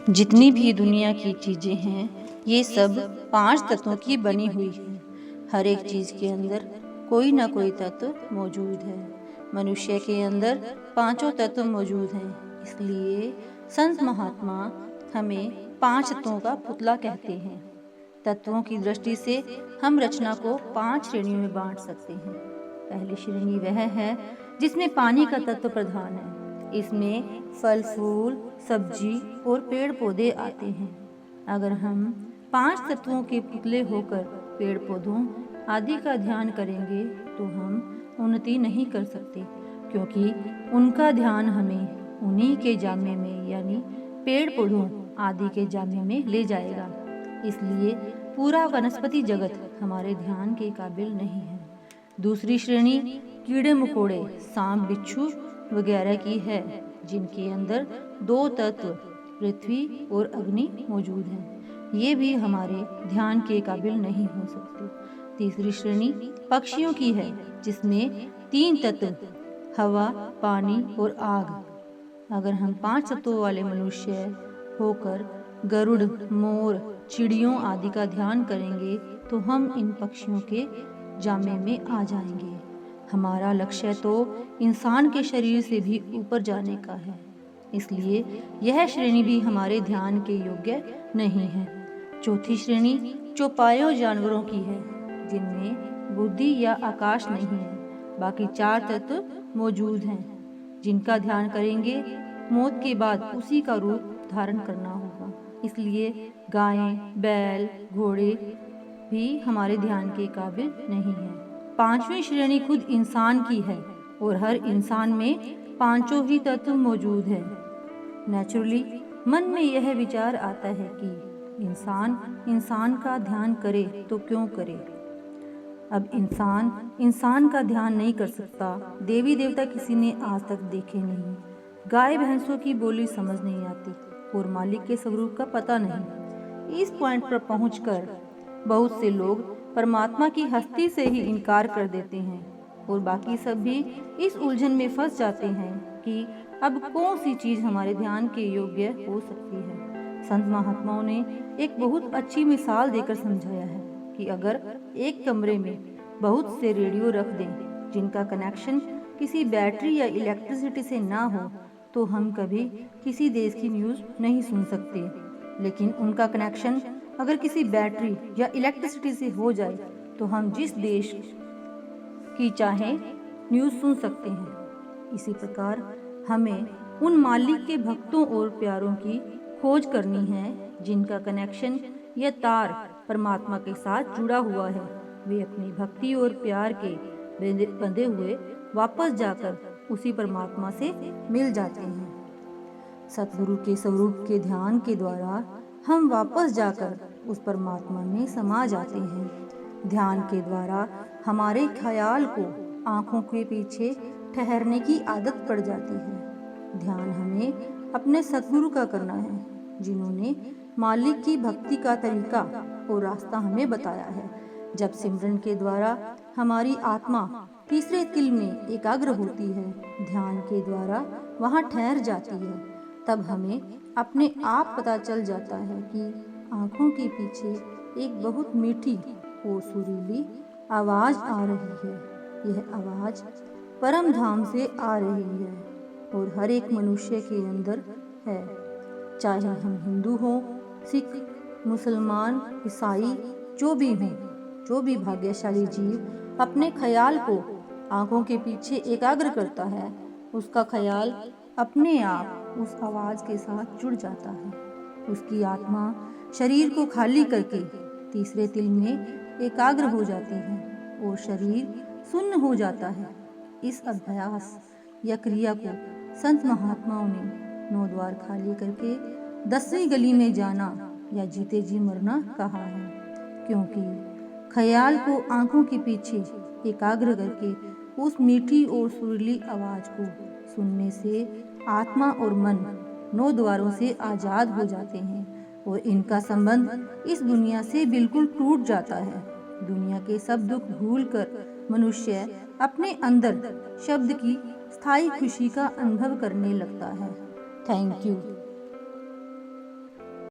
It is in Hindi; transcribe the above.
जितनी भी दुनिया की चीज़ें हैं ये सब 5 तत्वों की बनी हुई है। हर एक चीज़ के अंदर कोई ना कोई तत्व मौजूद है। मनुष्य के अंदर 5 तत्व मौजूद हैं, इसलिए संत महात्मा हमें 5 तत्वों का पुतला कहते हैं। तत्वों की दृष्टि से हम रचना को 5 श्रेणियों में बांट सकते हैं। पहली श्रेणी वह है जिसमें पानी का तत्व प्रधान है। इसमें फल फूल, सब्जी और पेड़ पौधे आते हैं। अगर हम 5 तत्वों के पुतले होकर पेड़ पौधों आदि का ध्यान करेंगे तो हम उन्नति नहीं कर सकते, क्योंकि उनका ध्यान हमें उन्हीं के जामे में यानी पेड़ पौधों आदि के जामे में ले जाएगा। इसलिए पूरा वनस्पति जगत हमारे ध्यान के काबिल नहीं है। दूसरी श्रेणी कीड़े मकोड़े, सांप बिच्छू वगैरह की है, जिनके अंदर 2 तत्व पृथ्वी और अग्नि मौजूद हैं। ये भी हमारे ध्यान के काबिल नहीं हो सकते। तीसरी श्रेणी पक्षियों की है, जिसमें 3 तत्व हवा, पानी और आग। अगर हम 5 तत्वों वाले मनुष्य होकर गरुड़, मोर, चिड़ियों आदि का ध्यान करेंगे तो हम इन पक्षियों के जामे में आ जाएंगे। हमारा लक्ष्य तो इंसान के शरीर से भी ऊपर जाने का है, इसलिए यह श्रेणी भी हमारे ध्यान के योग्य नहीं है। चौथी श्रेणी चौपायों जानवरों की है, जिनमें बुद्धि या आकाश नहीं है। बाकी 4 तत्व मौजूद हैं, जिनका ध्यान करेंगे मौत के बाद उसी का रूप धारण करना होगा। इसलिए गायें, बैल, घोड़े भी हमारे ध्यान के काबिल नहीं है। 5वीं श्रेणी खुद इंसान की है और हर इंसान में 5 ही तत्व मौजूद हैं। नेचुरली मन में यह विचार आता है कि इंसान का ध्यान करे तो क्यों करे। अब इंसान का ध्यान नहीं कर सकता। देवी देवता किसी ने आज तक देखे नहीं। गाय भैंसों की बोली समझ नहीं आती और मालिक के स्वरूप का पता नहीं। इस पॉइंट पर पहुंचकर बहुत से लोग परमात्मा की हस्ती से ही इनकार कर देते हैं और बाकी सब भी इस उलझन में फंस जाते हैं कि अब कौन सी चीज हमारे ध्यान के योग्य हो सकती है। संत महात्माओं ने एक बहुत अच्छी मिसाल देकर समझाया है कि अगर एक कमरे में बहुत से रेडियो रख दें जिनका कनेक्शन किसी बैटरी या इलेक्ट्रिसिटी से ना हो तो हम कभी किसी देश की न्यूज़ नहीं सुन सकते, लेकिन उनका कनेक्शन अगर किसी बैटरी या इलेक्ट्रिसिटी से हो जाए तो हम जिस देश की चाहें न्यूज़ सुन सकते हैं। इसी प्रकार हमें उन मालिक के भक्तों और प्यारों की खोज करनी है जिनका कनेक्शन या तार परमात्मा के साथ जुड़ा हुआ है। वे अपनी भक्ति और प्यार के बंधे हुए वापस जाकर उसी परमात्मा से मिल जाते हैं। सतगुरु के स्वरूप के ध्यान के द्वारा हम वापस जाकर उस परमात्मा में समा जाते हैं। ध्यान के द्वारा हमारे ख्याल को आँखों के पीछे ठहरने की आदत पड़ जाती है। ध्यान हमें अपने सतगुरु का करना है, जिन्होंने मालिक की भक्ति का तरीका और रास्ता हमें बताया है। जब सिमरन के द्वारा हमारी आत्मा तीसरे तिल में एकाग्र होती है, ध्यान के द्वारा वहाँ ठहर जाती है, तब हमें अपने आप पता चल जाता है कि आँखों के पीछे एक बहुत मीठी और सुरीली आवाज़ आ रही है। यह आवाज़ परम धाम से आ रही है और हर एक मनुष्य के अंदर है, चाहे हम हिंदू हों, सिख, मुसलमान, ईसाई, जो भी हों। जो भी भाग्यशाली जीव अपने ख्याल को आँखों के पीछे एकाग्र करता है, उसका ख्याल अपने आप उस आवाज़ के साथ जुड़ जाता है। उसकी आत्मा शरीर को खाली करके तीसरे तिल में एकाग्र हो जाती है और शरीर सुन्न हो जाता है। इस अभ्यास या क्रिया को संत महात्माओं ने 9 द्वार खाली करके 10वीं गली में जाना या जीते जी मरना कहा है, क्योंकि ख्याल को आँखों के पीछे एकाग्र करके उस मीठी और सुरीली आवाज़ को सुनने से आत्मा और मन 9 द्वारों से आज़ाद हो जाते हैं और इनका संबंध इस दुनिया से बिल्कुल टूट जाता है। दुनिया के सब दुख भूलकर मनुष्य अपने अंदर शब्द की स्थायी खुशी का अनुभव करने लगता है। Thank you.